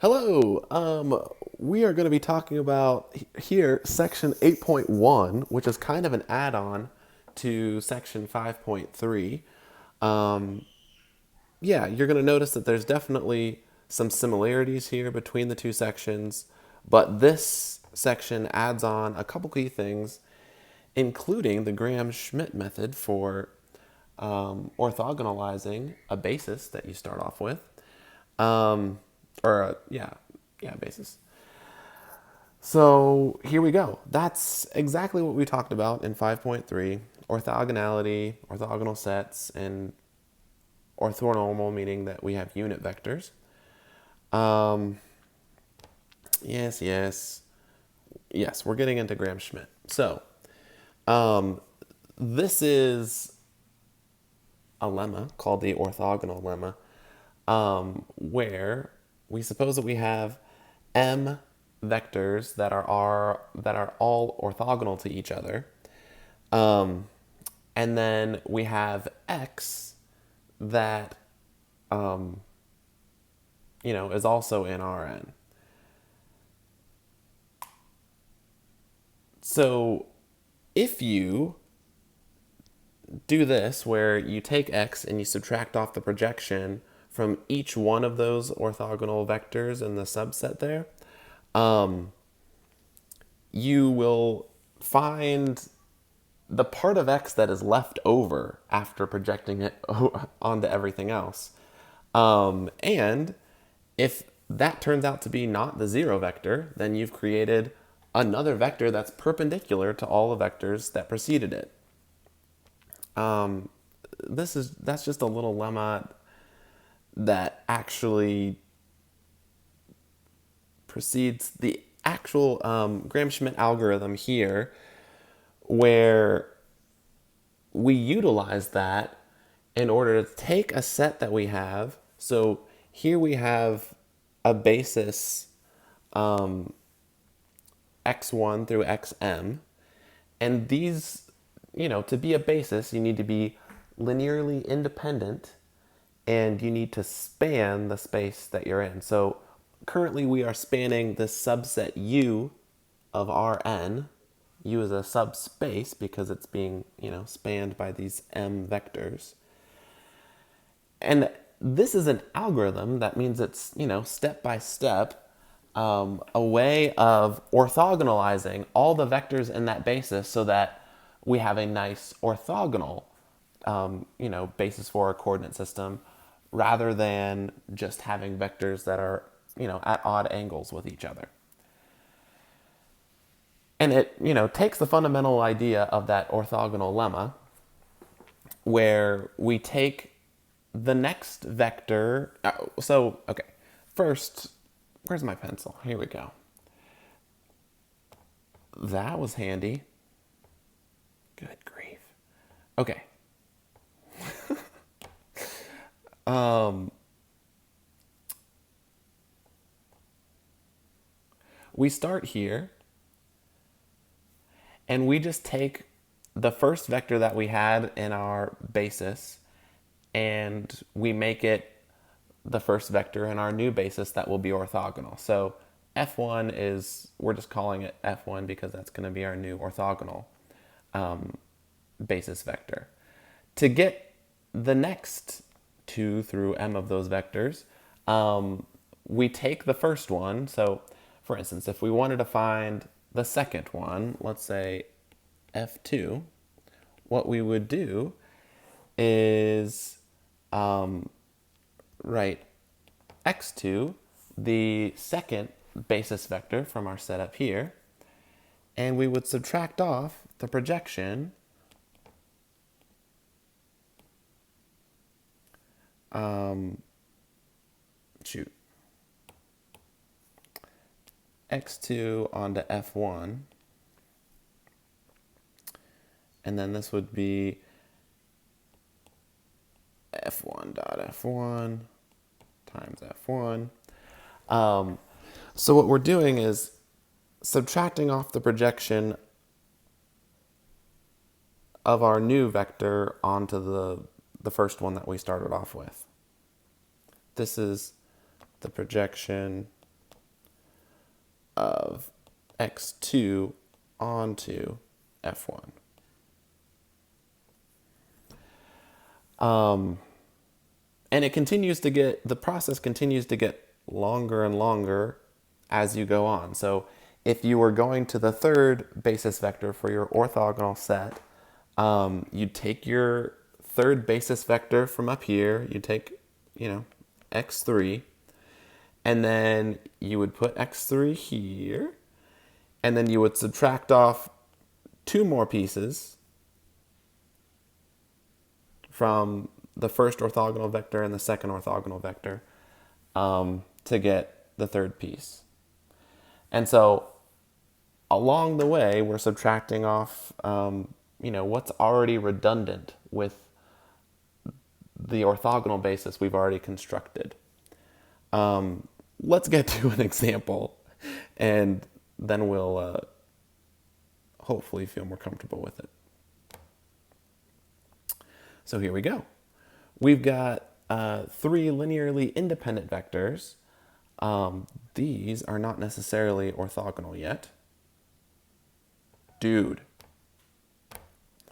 Hello. We are going to be talking about here section 8.1, which is kind of an add-on to section 5.3. Um, yeah, you're going to notice that there's definitely some similarities here between the two sections, but this section adds on a couple key things, including the Gram Schmidt method for orthogonalizing a basis that you start off with. Um, or basis. So here we go. That's exactly what we talked about in 5.3, orthogonality, orthogonal sets, and orthonormal, meaning that we have unit vectors. Um, yes, yes, yes, we're getting into Gram Schmidt. So um, this is a lemma called the orthogonal lemma, where we suppose that we have m vectors that are all orthogonal to each other, and then we have x that is also in Rn. So if you do this, where you take x and you subtract off the projection from each one of those orthogonal vectors in the subset there, you will find the part of x that is left over after projecting it onto everything else. And if that turns out to be not the zero vector, then you've created another vector that's perpendicular to all the vectors that preceded it. That's just a little lemma that actually precedes the actual Gram Schmidt algorithm here, where we utilize that in order to take a set that we have. So here we have a basis x1 through xm, and these, to be a basis, you need to be linearly independent and you need to span the space that you're in. So currently we are spanning the subset U of Rn. U is a subspace because it's being, spanned by these m vectors. And this is an algorithm. That means it's, step by step, a way of orthogonalizing all the vectors in that basis so that we have a nice orthogonal, basis for our coordinate system, rather than just having vectors that are, at odd angles with each other. And it, takes the fundamental idea of that orthogonal lemma, where we take the next vector. Okay, first, where's my pencil? Here we go. That was handy. Good grief. Okay. We start here, and we just take the first vector that we had in our basis, and we make it the first vector in our new basis that will be orthogonal. So f1 is, we're just calling it f1 because that's going to be our new orthogonal basis vector. To get the next 2 through m of those vectors, we take the first one. So for instance, if we wanted to find the second one, let's say f2, what we would do is write x2, the second basis vector from our setup here, and we would subtract off the projection x2 onto f1, and then this would be f1 dot f1 times f1. So what we're doing is subtracting off the projection of our new vector onto the first one that we started off with. This is the projection of x2 onto f1. And the process continues to get longer and longer as you go on. So if you were going to the third basis vector for your orthogonal set, you take your third basis vector from up here, you take, x3, and then you would put x3 here, and then you would subtract off two more pieces from the first orthogonal vector and the second orthogonal vector to get the third piece. And so along the way, we're subtracting off, what's already redundant with the orthogonal basis we've already constructed. Let's get to an example, and then we'll hopefully feel more comfortable with it. So here we go. We've got 3 linearly independent vectors. These are not necessarily orthogonal yet. Dude.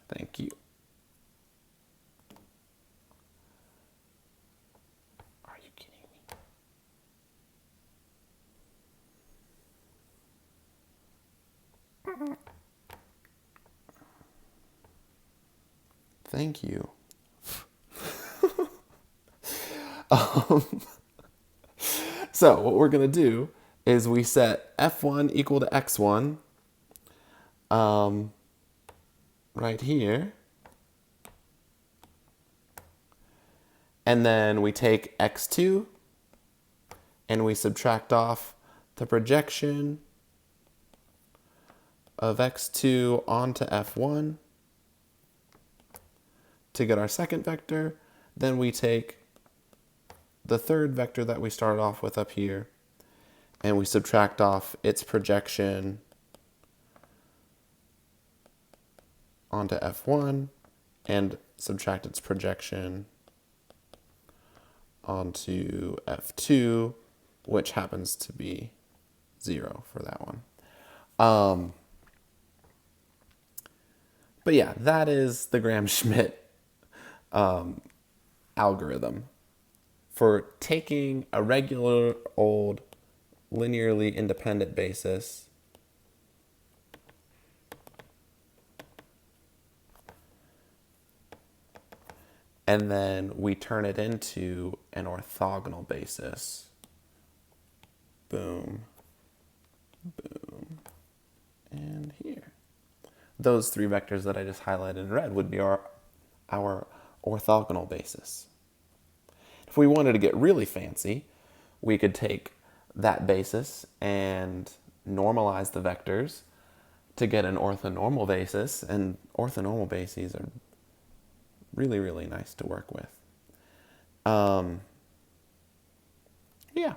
Thank you. Are you kidding me? Thank you. So what we're going to do is we set f1 equal to x1 right here. And then we take x2 and we subtract off the projection of x2 onto f1 to get our second vector. Then we take the third vector that we started off with up here, and we subtract off its projection onto f1 and subtract its projection onto f2, which happens to be 0 for that one. But yeah, that is the Gram Schmidt algorithm for taking a regular old linearly independent basis and then we turn it into an orthogonal basis. Boom, boom, and here. Those 3 vectors that I just highlighted in red would be our orthogonal basis. If we wanted to get really fancy, we could take that basis and normalize the vectors to get an orthonormal basis, and orthonormal bases are really, really nice to work with. Yeah,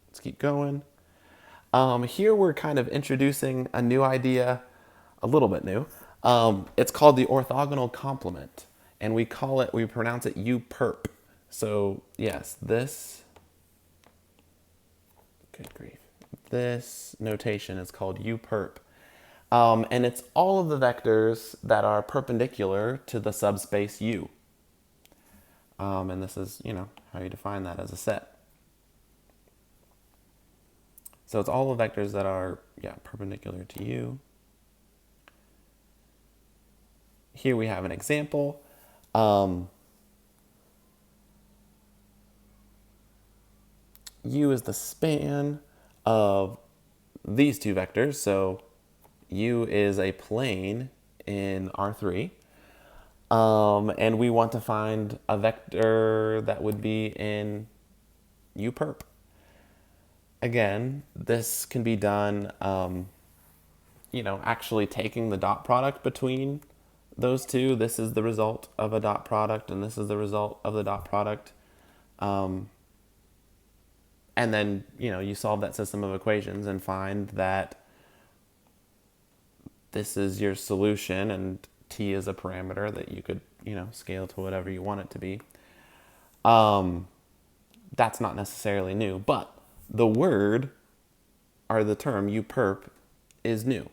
let's keep going. Here we're kind of introducing a new idea, a little bit new. It's called the orthogonal complement, and we pronounce it U-perp. So yes, good grief. This notation is called U-perp. And it's all of the vectors that are perpendicular to the subspace U. And this is, how you define that as a set. So it's all the vectors that are, perpendicular to U. Here we have an example. U is the span of these 2 vectors. So U is a plane in R3. And we want to find a vector that would be in U-perp. Again, this can be done, actually taking the dot product between those 2. This is the result of a dot product, and this is the result of the dot product. And then, you solve that system of equations and find that this is your solution, and t is a parameter that you could, scale to whatever you want it to be. That's not necessarily new, but the word or the term uperp is new.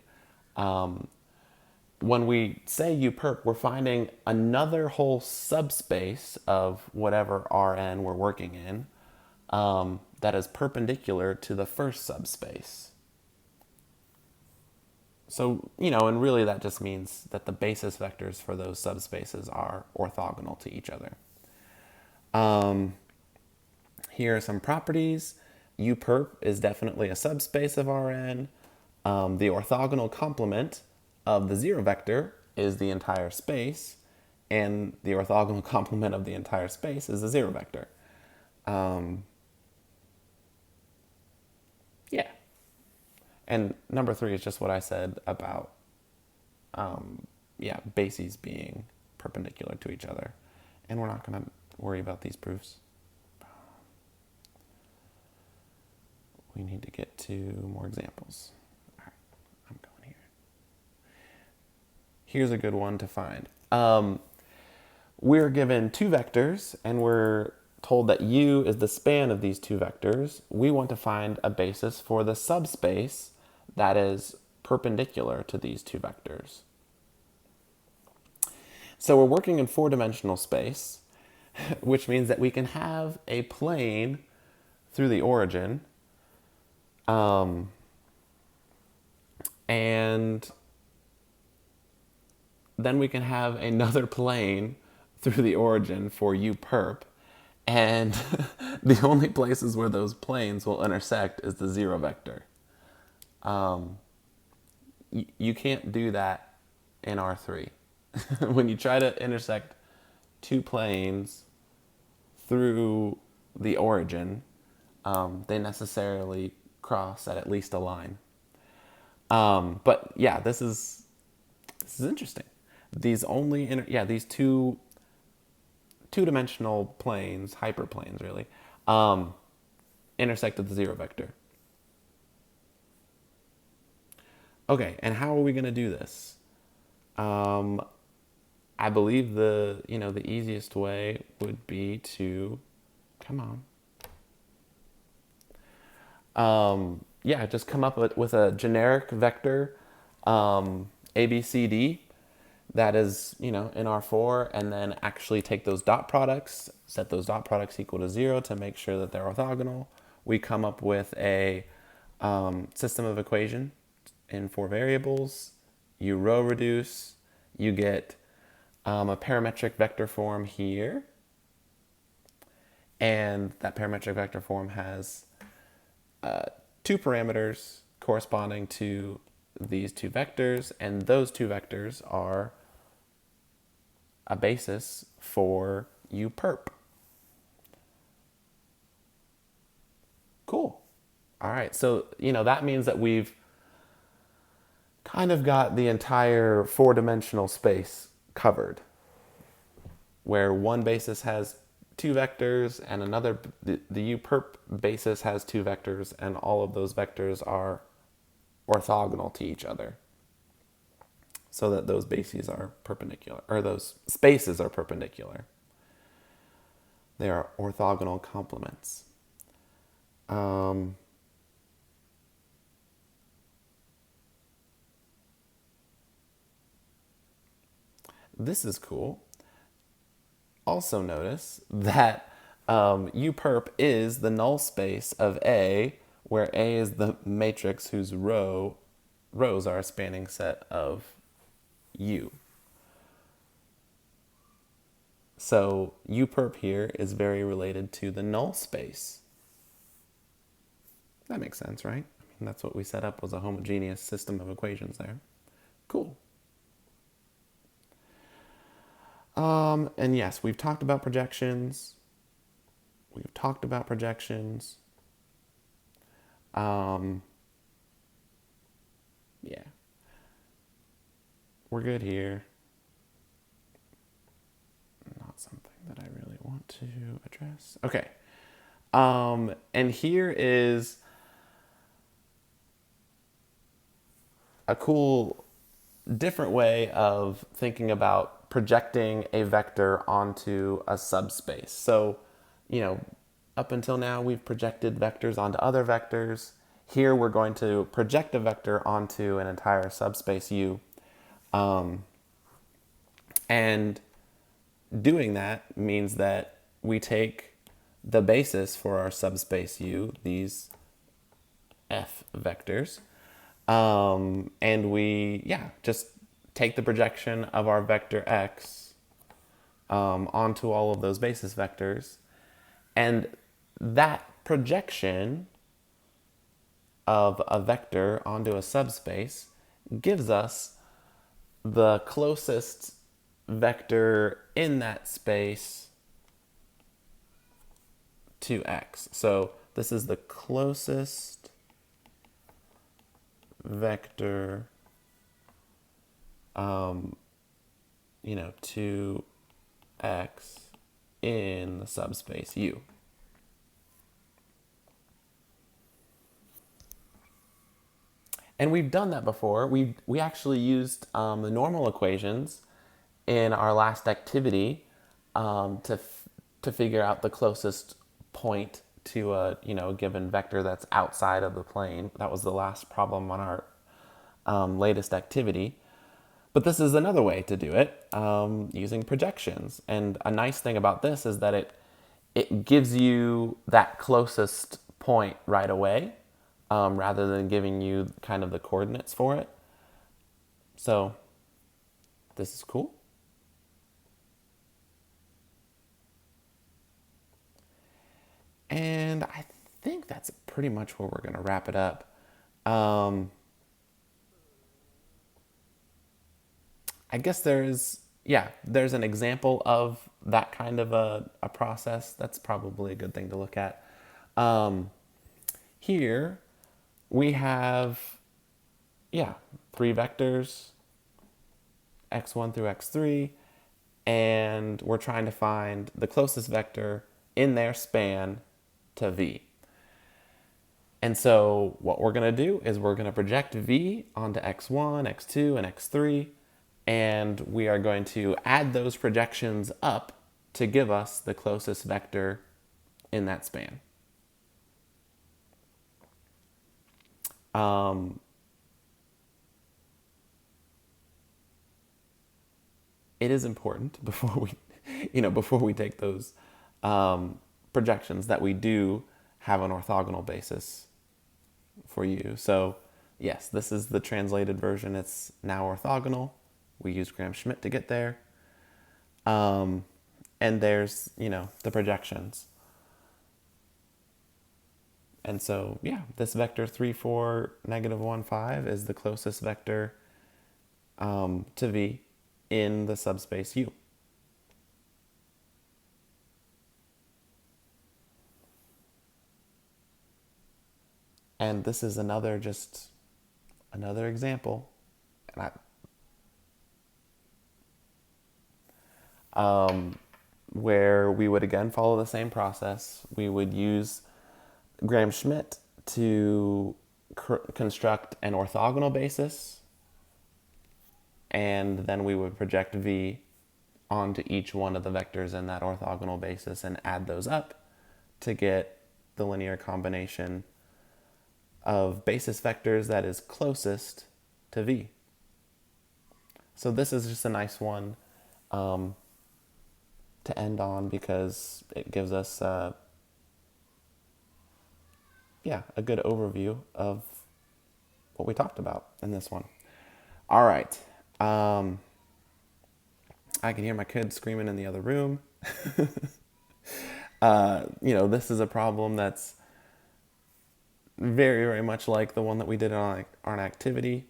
When we say uperp, we're finding another whole subspace of whatever Rn we're working in that is perpendicular to the first subspace. So, and really that just means that the basis vectors for those subspaces are orthogonal to each other. Here are some properties. Uperp is definitely a subspace of Rn. The orthogonal complement of the zero vector is the entire space, and the orthogonal complement of the entire space is the zero vector. Yeah. And number 3 is just what I said about, bases being perpendicular to each other. And we're not going to worry about these proofs. We need to get to more examples. All right, I'm going here. Here's a good one to find. We're given 2 vectors, and we're told that U is the span of these 2 vectors. We want to find a basis for the subspace that is perpendicular to these 2 vectors. So we're working in 4-dimensional space, which means that we can have a plane through the origin, and then we can have another plane through the origin for uperp, and the only places where those planes will intersect is the zero vector. You can't do that in R3. When you try to intersect 2 planes through the origin, they necessarily cross at least a line. But yeah, this is interesting. These these two-dimensional planes, hyperplanes really, intersect at the zero vector. Okay, and how are we going to do this? I believe the easiest way would be to, come on. Just come up with a generic vector, A, B, C, D, that is, in R4, and then actually take those dot products, set those dot products equal to 0 to make sure that they're orthogonal. We come up with a system of equation in 4 variables. You row reduce, you get a parametric vector form here, and that parametric vector form has 2 parameters corresponding to these 2 vectors, and those 2 vectors are a basis for uperp. Cool. All right, so that means that we've kind of got the entire 4-dimensional space covered, where one basis has 2 vectors and another, the uperp basis has 2 vectors, and all of those vectors are orthogonal to each other, so that those bases are perpendicular, or those spaces are perpendicular. They are orthogonal complements. This is cool. Also notice that uperp is the null space of A, where A is the matrix whose rows are a spanning set of U. So uperp here is very related to the null space. That makes sense, right? I mean, that's what we set up, was a homogeneous system of equations there. Cool. And yes, we've talked about projections. Yeah. We're good here. Not something that I really want to address. Okay. And here is a cool, different way of thinking about projecting a vector onto a subspace. So, up until now, we've projected vectors onto other vectors. Here we're going to project a vector onto an entire subspace U. And doing that means that we take the basis for our subspace U, these F vectors, and we, just take the projection of our vector X onto all of those basis vectors. And that projection of a vector onto a subspace gives us the closest vector in that space to X. So this is the closest vector, to X in the subspace U. And we've done that before. We actually used the normal equations in our last activity to figure out the closest point to a given vector that's outside of the plane. That was the last problem on our latest activity. But this is another way to do it using projections. And a nice thing about this is that it gives you that closest point right away, rather than giving you kind of the coordinates for it. So this is cool. And I think that's pretty much where we're going to wrap it up. I guess there's an example of that kind of a process. That's probably a good thing to look at. Here we have, three vectors, x1 through x3, and we're trying to find the closest vector in their span to V. And so what we're going to do is we're going to project V onto x1, x2, and x3, and we are going to add those projections up to give us the closest vector in that span. It is important before we take those projections that we do have an orthogonal basis for U. So yes, this is the translated version. It's now orthogonal. We use Gram Schmidt to get there. And there's, the projections. And so, this vector 3, 4, negative 1, 5 is the closest vector to V in the subspace U. And this is another example. Where we would again follow the same process. We would use Gram Schmidt to construct an orthogonal basis, and then we would project V onto each one of the vectors in that orthogonal basis and add those up to get the linear combination of basis vectors that is closest to V. So this is just a nice one to end on because it gives us a good overview of what we talked about in this one. All right. I can hear my kids screaming in the other room. This is a problem that's very, very much like the one that we did on an activity.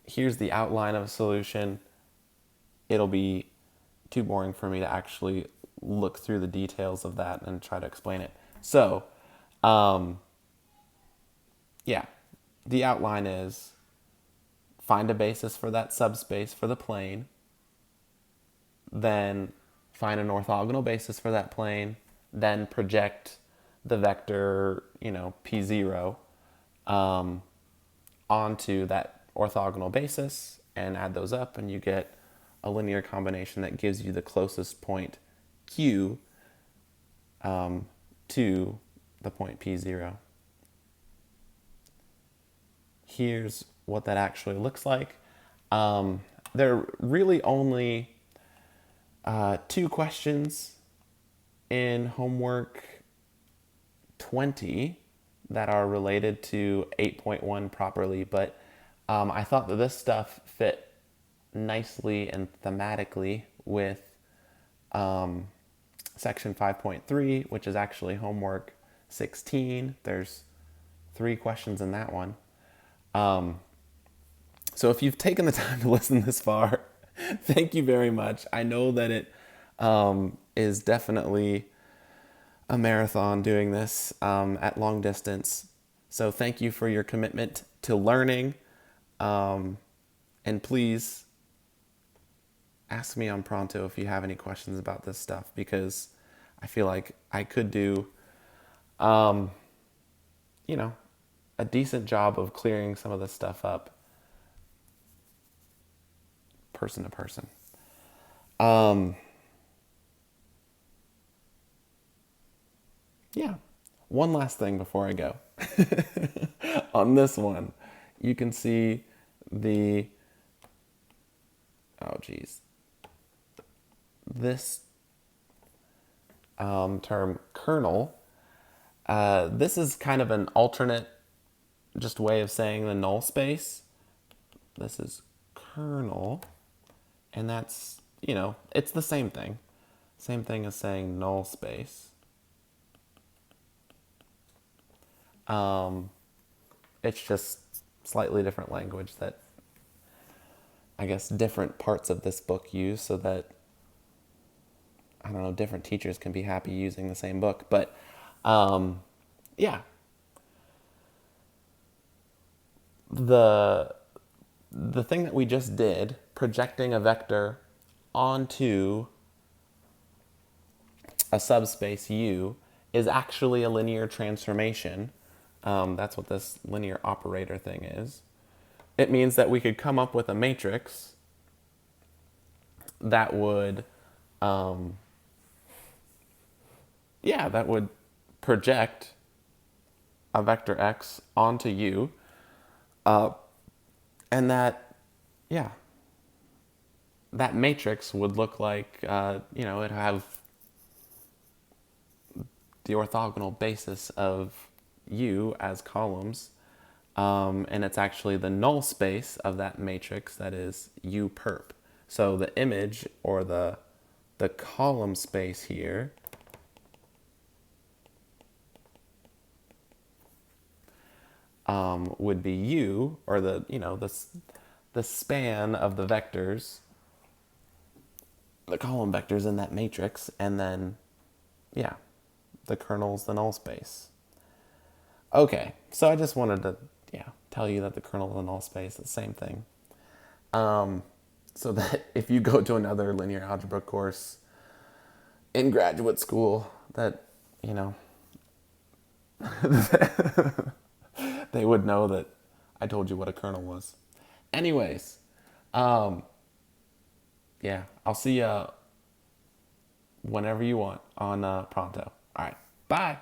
Here's the outline of a solution. It'll be too boring for me to actually look through the details of that and try to explain it. So, the outline is find a basis for that subspace for the plane, then find an orthogonal basis for that plane, then project the vector, P0 onto that orthogonal basis and add those up, and you get a linear combination that gives you the closest point Q to the point P0. Here's what that actually looks like. There are really only two questions in homework 20 that are related to 8.1 properly, but I thought that this stuff fit nicely and thematically with section 5.3, which is actually homework 16. There's 3 questions in that one. So if you've taken the time to listen this far, thank you very much. I know that it is definitely a marathon doing this at long distance. So thank you for your commitment to learning. And please ask me on Pronto if you have any questions about this stuff, because I feel like I could do, a decent job of clearing some of this stuff up person to person. Yeah. One last thing before I go. On this one, you can see the, oh geez, this term kernel. This is kind of an alternate just way of saying the null space. This is kernel, and that's, it's the same thing. Same thing as saying null space. It's just slightly different language that I guess different parts of this book use, so that, I don't know, different teachers can be happy using the same book. But yeah, the thing that we just did, projecting a vector onto a subspace U, is actually a linear transformation. That's what this linear operator thing is. It means that we could come up with a matrix that would, that would project a vector x onto U, and that matrix would look like, it'd have the orthogonal basis of U as columns, and it's actually the null space of that matrix that is U perp. So the image, or the column space here, would be U, or the span of the vectors, the column vectors in that matrix, and then the kernel's the null space. Okay, so I just wanted to tell you that the kernel and the null space is the same thing. So that if you go to another linear algebra course in graduate school, that, they would know that I told you what a kernel was. Anyways, I'll see you whenever you want on Pronto. All right, bye.